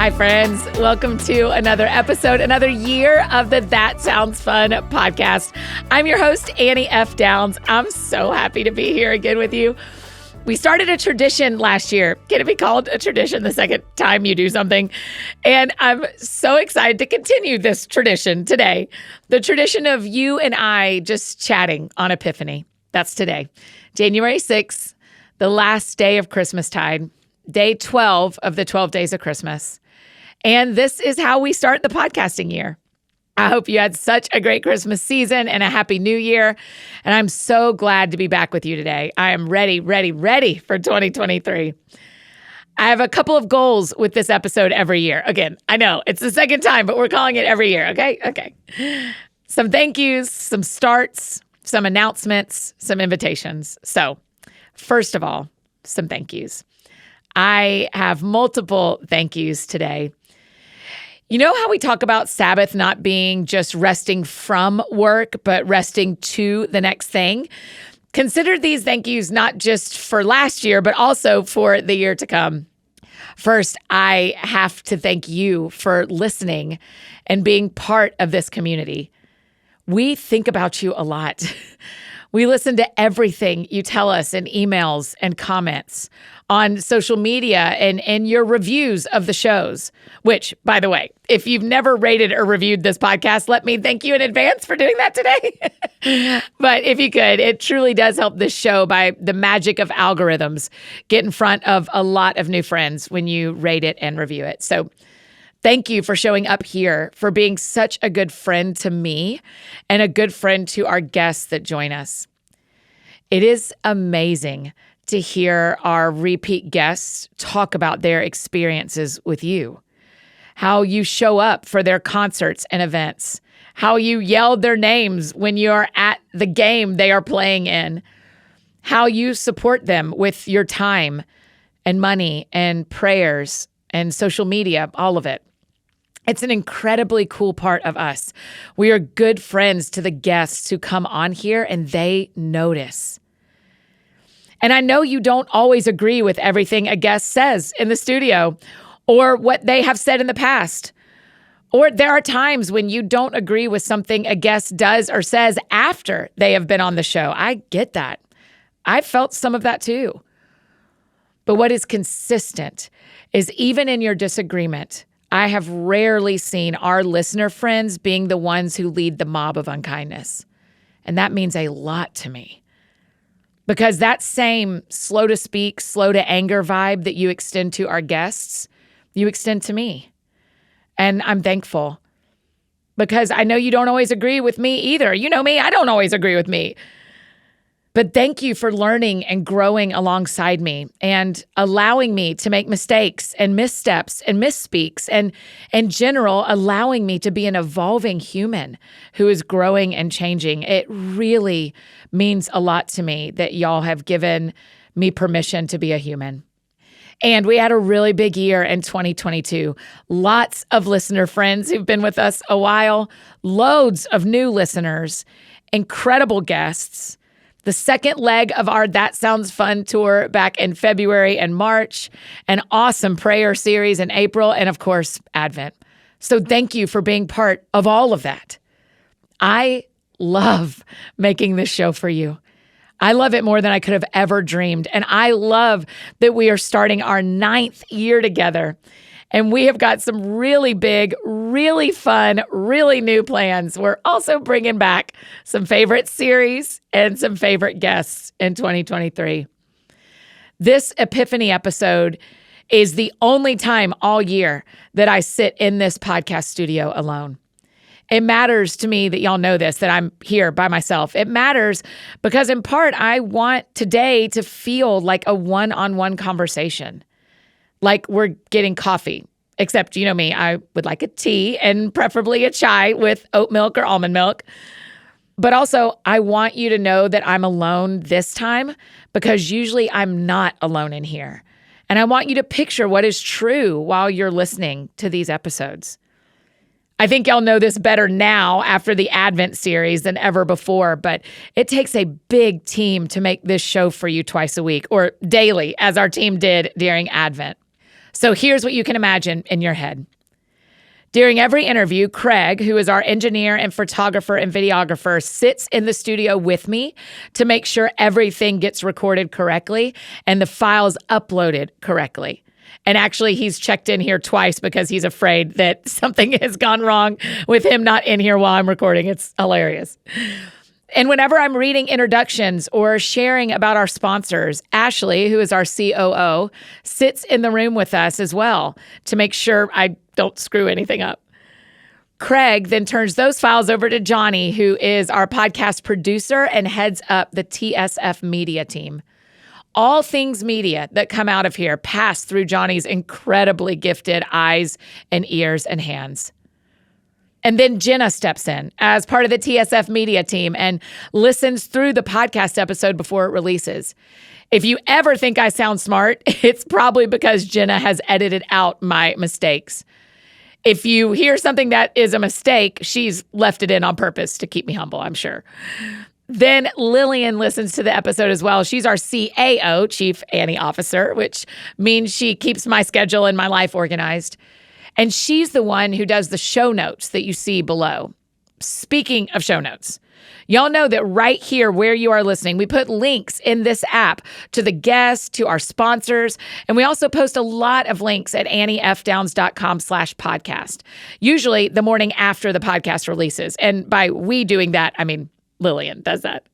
Hi, friends. Welcome to another episode, another year of the That Sounds Fun podcast. I'm your host, Annie F. Downs. I'm so happy to be here again with you. We started a tradition last year. Can it be called a tradition the second time you do something? And I'm so excited to continue this tradition today. The tradition of you and I just chatting on Epiphany. That's today, January 6th, the last day of Christmastide, day 12 of the 12 days of Christmas. And this is how we start the podcasting year. I hope you had such a great Christmas season and a happy new year. And I'm so glad to be back with you today. I am ready for 2023. I have a couple of goals with this episode every year. Again, I know it's the second time, but we're calling it every year. Okay. Some thank yous, some starts, some announcements, some invitations. So first of all, some thank yous. I have multiple thank yous today. You know how we talk about Sabbath not being just resting from work, but resting to the next thing? Consider these thank yous not just for last year, but also for the year to come. First, I have to thank you for listening and being part of this community. We think about you a lot. We listen to everything you tell us in emails and comments, on social media and your reviews of the shows, which, by the way, if you've never rated or reviewed this podcast, let me thank you in advance for doing that today. But if you could, it truly does help this show by the magic of algorithms get in front of a lot of new friends when you rate it and review it. So thank you for showing up here, for being such a good friend to me and a good friend to our guests that join us. It is amazing to hear our repeat guests talk about their experiences with you, how you show up for their concerts and events, how you yelled their names when you're at the game they are playing in, how you support them with your time and money and prayers and social media, all of it. It's an incredibly cool part of us. We are good friends to the guests who come on here and they notice. And I know you don't always agree with everything a guest says in the studio or what they have said in the past. Or there are times when you don't agree with something a guest does or says after they have been on the show. I get that. I've felt some of that too. But what is consistent is even in your disagreement, I have rarely seen our listener friends being the ones who lead the mob of unkindness. And that means a lot to me. Because that same slow to speak, slow to anger vibe that you extend to our guests, you extend to me. And I'm thankful. Because I know you don't always agree with me either. You know me, I don't always agree with me. But thank you for learning and growing alongside me and allowing me to make mistakes and missteps and misspeaks and in general, allowing me to be an evolving human who is growing and changing. It really means a lot to me that y'all have given me permission to be a human. And we had a really big year in 2022. Lots of listener friends who've been with us a while, loads of new listeners, incredible guests, the second leg of our That Sounds Fun tour back in February and March, an awesome prayer series in April, and of course, Advent. So thank you for being part of all of that. I love making this show for you. I love it more than I could have ever dreamed. And I love that we are starting our 9th year together. And we have got some really big, really fun, really new plans. We're also bringing back some favorite series and some favorite guests in 2023. This Epiphany episode is the only time all year that I sit in this podcast studio alone. It matters to me that y'all know this, that I'm here by myself. It matters because in part, I want today to feel like a one-on-one conversation. Like we're getting coffee, except you know me, I would like a tea and preferably a chai with oat milk or almond milk. But also, I want you to know that I'm alone this time because usually I'm not alone in here. And I want you to picture what is true while you're listening to these episodes. I think y'all know this better now after the Advent series than ever before, but it takes a big team to make this show for you twice a week or daily, as our team did during Advent. So here's what you can imagine in your head. During every interview, Craig, who is our engineer and photographer and videographer, sits in the studio with me to make sure everything gets recorded correctly and the files uploaded correctly. And actually, he's checked in here twice because he's afraid that something has gone wrong with him not in here while I'm recording. It's hilarious. And whenever I'm reading introductions or sharing about our sponsors, Ashley, who is our COO, sits in the room with us as well to make sure I don't screw anything up. Craig then turns those files over to Johnny, who is our podcast producer and heads up the TSF media team. All things media that come out of here pass through Johnny's incredibly gifted eyes and ears and hands. And then Jenna steps in as part of the TSF media team and listens through the podcast episode before it releases. If you ever think I sound smart, it's probably because Jenna has edited out my mistakes. If you hear something that is a mistake, she's left it in on purpose to keep me humble, I'm sure. Then Lillian listens to the episode as well. She's our CAO, Chief Annie Officer, which means she keeps my schedule and my life organized. And she's the one who does the show notes that you see below. Speaking of show notes, y'all know that right here where you are listening, we put links in this app to the guests, to our sponsors, and we also post a lot of links at anniefdowns.com/podcast, usually the morning after the podcast releases. And by we doing that, I mean Lillian does that.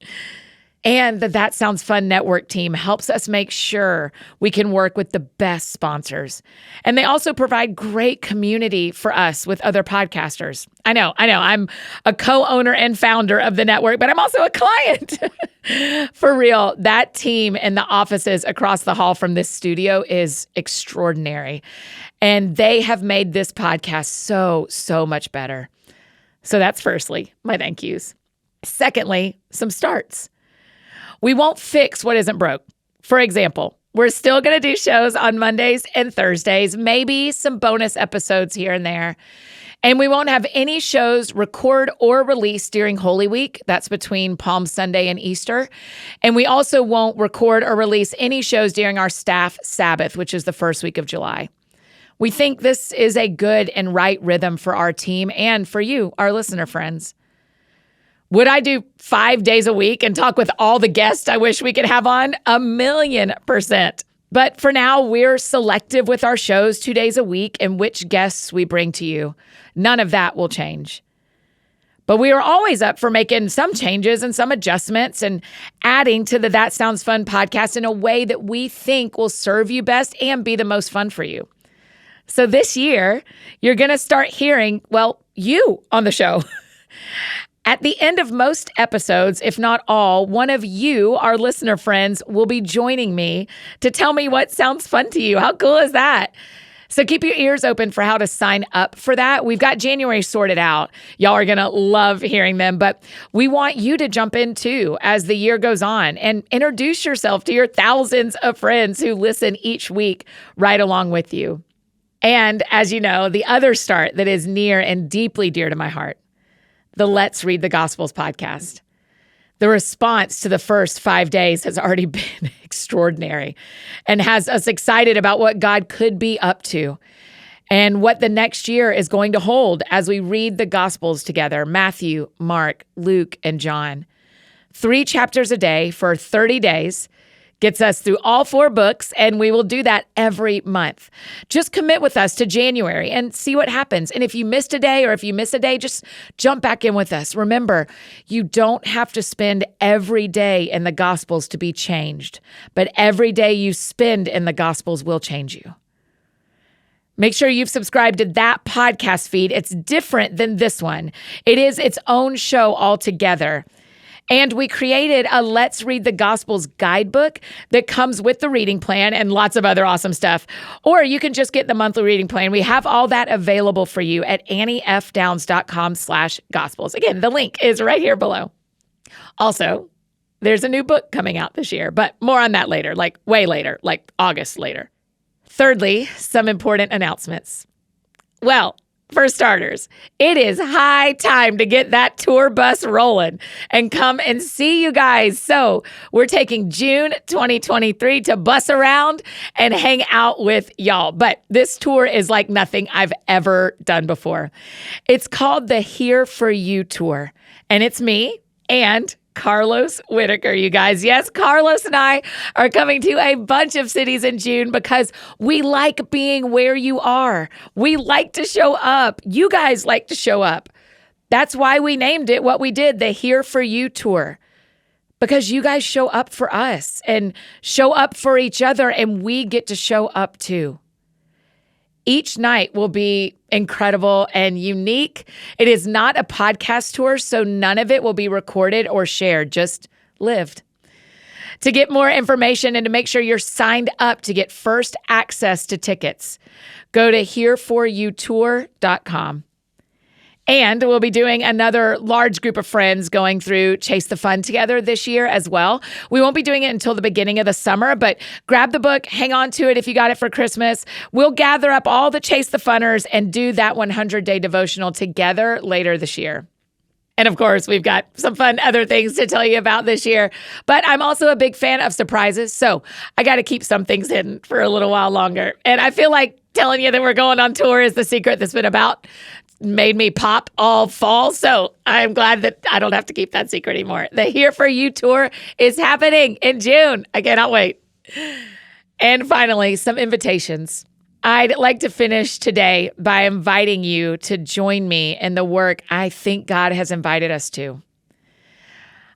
And the That Sounds Fun Network team helps us make sure we can work with the best sponsors. And they also provide great community for us with other podcasters. I know. I'm a co-owner and founder of the network, but I'm also a client. For real, that team in the offices across the hall from this studio is extraordinary. And they have made this podcast so much better. So that's firstly, my thank yous. Secondly, some starts. We won't fix what isn't broke. For example, we're still going to do shows on Mondays and Thursdays, maybe some bonus episodes here and there. And we won't have any shows record or release during Holy Week. That's between Palm Sunday and Easter. And we also won't record or release any shows during our staff Sabbath, which is the first week of July. We think this is a good and right rhythm for our team and for you, our listener friends. Would I do 5 days a week and talk with all the guests I wish we could have on? 1,000,000%. But for now, we're selective with our shows 2 days a week and which guests we bring to you. None of that will change. But we are always up for making some changes and some adjustments and adding to the That Sounds Fun podcast in a way that we think will serve you best and be the most fun for you. So this year, you're going to start hearing, you on the show. At the end of most episodes, if not all, one of you, our listener friends, will be joining me to tell me what sounds fun to you. How cool is that? So keep your ears open for how to sign up for that. We've got January sorted out. Y'all are going to love hearing them, but we want you to jump in too as the year goes on and introduce yourself to your thousands of friends who listen each week right along with you. And as you know, the other start that is near and deeply dear to my heart, the Let's Read the Gospels podcast. The response to the first 5 days has already been extraordinary and has us excited about what God could be up to and what the next year is going to hold as we read the Gospels together, Matthew, Mark, Luke, and John. 3 chapters a day for 30 days gets us through all 4 books, and we will do that every month. Just commit with us to January and see what happens. And if you missed a day or if you miss a day, just jump back in with us. Remember, you don't have to spend every day in the Gospels to be changed, but every day you spend in the Gospels will change you. Make sure you've subscribed to that podcast feed. It's different than this one. It is its own show altogether. And we created a Let's Read the Gospels guidebook that comes with the reading plan and lots of other awesome stuff. Or you can just get the monthly reading plan. We have all that available for you at anniefdowns.com/gospels. Again, the link is right here below. Also, there's a new book coming out this year, but more on that later, like way later, like August later. Thirdly, some important announcements. Well, For starters, it is high time to get that tour bus rolling and come and see you guys. So we're taking June 2023 to bus around and hang out with y'all. But this tour is like nothing I've ever done before. It's called the Here For You Tour, and it's me and Carlos Whitaker, you guys. Yes, Carlos and I are coming to a bunch of cities in June because we like being where you are. We like to show up. You guys like to show up. That's why we named it what we did, the Here For You Tour, because you guys show up for us and show up for each other, and we get to show up too. Each night will be incredible and unique. It is not a podcast tour, so none of it will be recorded or shared, just lived. To get more information and to make sure you're signed up to get first access to tickets, go to hereforyoutour.com. And we'll be doing another large group of friends going through Chase the Fun together this year as well. We won't be doing it until the beginning of the summer, but grab the book, hang on to it if you got it for Christmas. We'll gather up all the Chase the Funners and do that 100-day devotional together later this year. And of course, we've got some fun other things to tell you about this year. But I'm also a big fan of surprises, so I got to keep some things hidden for a little while longer. And I feel like telling you that we're going on tour is the secret that's been about made me pop all fall. So I'm glad that I don't have to keep that secret anymore. The Here For You Tour is happening in June. I cannot wait. And finally, some invitations. I'd like to finish today by inviting you to join me in the work I think God has invited us to.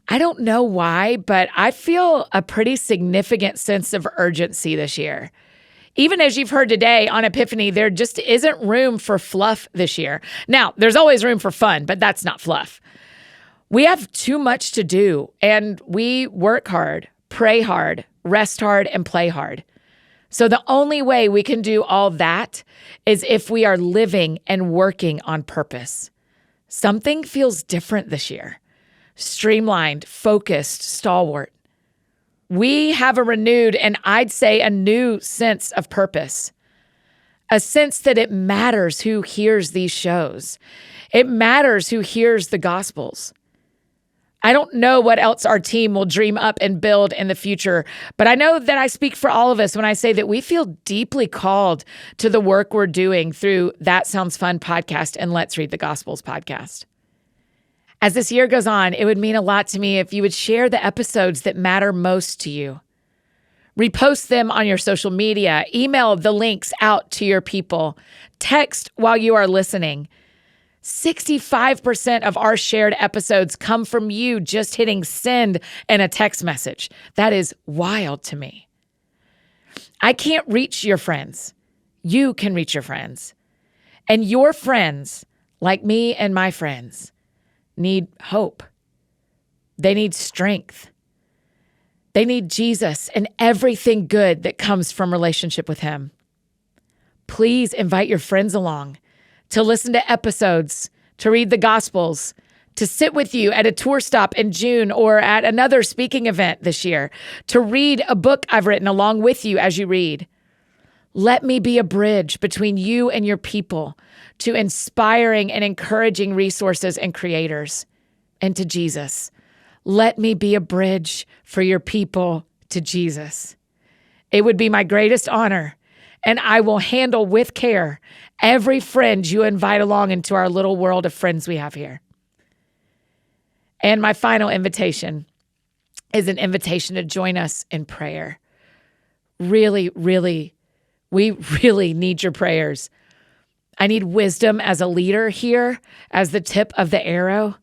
I don't know why, but I feel a pretty significant sense of urgency this year. Even as you've heard today on Epiphany, there just isn't room for fluff this year. Now, there's always room for fun, but that's not fluff. We have too much to do, and we work hard, pray hard, rest hard, and play hard. So the only way we can do all that is if we are living and working on purpose. Something feels different this year. Streamlined, focused, stalwart. We have a renewed and I'd say a new sense of purpose, a sense that it matters who hears these shows. It matters who hears the Gospels. I don't know what else our team will dream up and build in the future, but I know that I speak for all of us when I say that we feel deeply called to the work we're doing through That Sounds Fun podcast and Let's Read the Gospels podcast. As this year goes on, it would mean a lot to me if you would share the episodes that matter most to you. Repost them on your social media, email the links out to your people, text while you are listening. 65% of our shared episodes come from you just hitting send in a text message. That is wild to me. I can't reach your friends. You can reach your friends. And your friends, like me and my friends, need hope. They need strength. They need Jesus and everything good that comes from relationship with him. Please invite your friends along to listen to episodes, to read the Gospels, to sit with you at a tour stop in June or at another speaking event this year, to read a book I've written along with you as you read. Let me be a bridge between you and your people to inspiring and encouraging resources and creators, and to Jesus. Let me be a bridge for your people to Jesus. It would be my greatest honor, and I will handle with care every friend you invite along into our little world of friends we have here. And my final invitation is an invitation to join us in prayer. Really, we really need your prayers. I need wisdom as a leader here, as the tip of the arrow.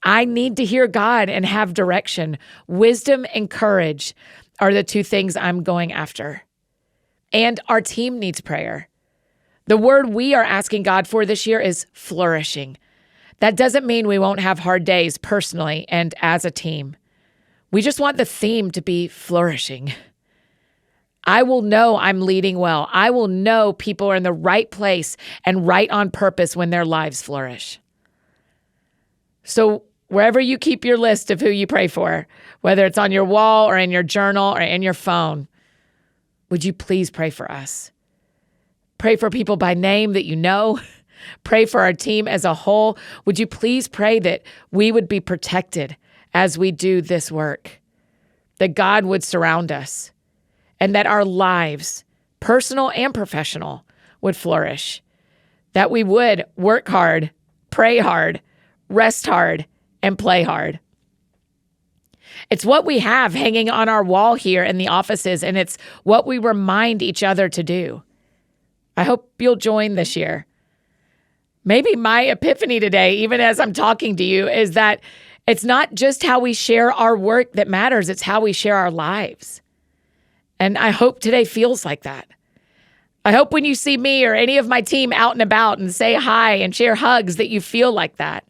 I need to hear God and have direction. Wisdom and courage are the two things I'm going after. And our team needs prayer. The word we are asking God for this year is flourishing. That doesn't mean we won't have hard days personally and as a team. We just want the theme to be flourishing. I will know I'm leading well. I will know people are in the right place and right on purpose when their lives flourish. So wherever you keep your list of who you pray for, whether it's on your wall or in your journal or in your phone, would you please pray for us? Pray for people by name that you know. Pray for our team as a whole. Would you please pray that we would be protected as we do this work, that God would surround us, and that our lives, personal and professional, would flourish, that we would work hard, pray hard, rest hard, and play hard. It's what we have hanging on our wall here in the offices, and it's what we remind each other to do. I hope you'll join this year. Maybe my epiphany today, even as I'm talking to you, is that it's not just how we share our work that matters, it's how we share our lives. And I hope today feels like that. I hope when you see me or any of my team out and about and say hi and share hugs that you feel like that.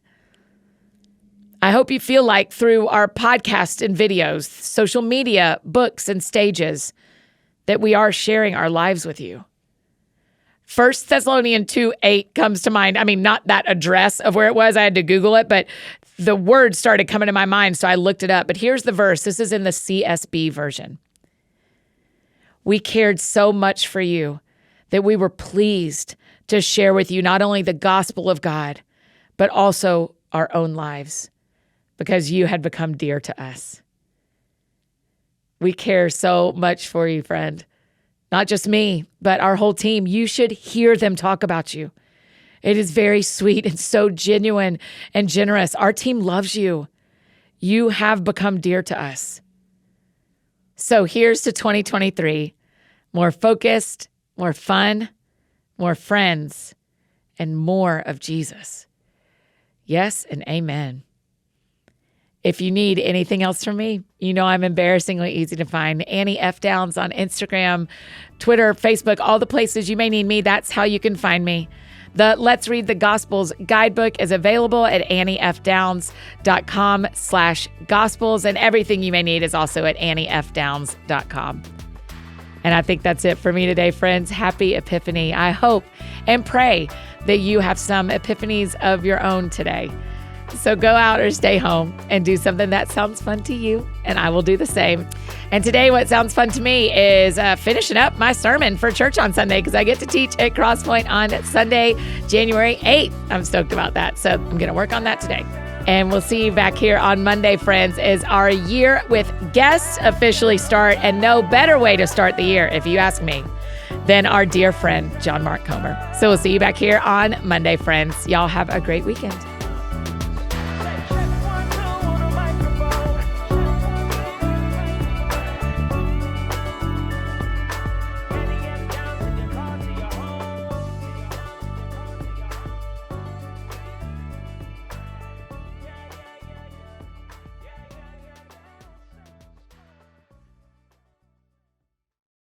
I hope you feel like through our podcast and videos, social media, books, and stages, that we are sharing our lives with you. 1 Thessalonians 2:8 comes to mind. I mean, not that address of where it was. I had to Google it, but the word started coming to my mind, so I looked it up. But here's the verse. This is in the CSB version. We cared so much for you that we were pleased to share with you not only the gospel of God, but also our own lives, because you had become dear to us. We care so much for you, friend. Not just me, but our whole team. You should hear them talk about you. It is very sweet and so genuine and generous. Our team loves you. You have become dear to us. So here's to 2023. More focused, more fun, more friends, and more of Jesus. Yes and amen. If you need anything else from me, you know I'm embarrassingly easy to find. Annie F. Downs on Instagram, Twitter, Facebook, all the places you may need me. That's how you can find me. The Let's Read the Gospels guidebook is available at anniefdowns.com/gospels, and everything you may need is also at anniefdowns.com. And I think that's it for me today, friends. Happy Epiphany. I hope and pray that you have some epiphanies of your own today. So go out or stay home and do something that sounds fun to you, and I will do the same. And today, what sounds fun to me is finishing up my sermon for church on Sunday, because I get to teach at Crosspoint on Sunday, January 8th. I'm stoked about that. So I'm going to work on that today. And we'll see you back here on Monday, friends, as our year with guests officially start. And no better way to start the year, if you ask me, than our dear friend, John Mark Comer. So we'll see you back here on Monday, friends. Y'all have a great weekend.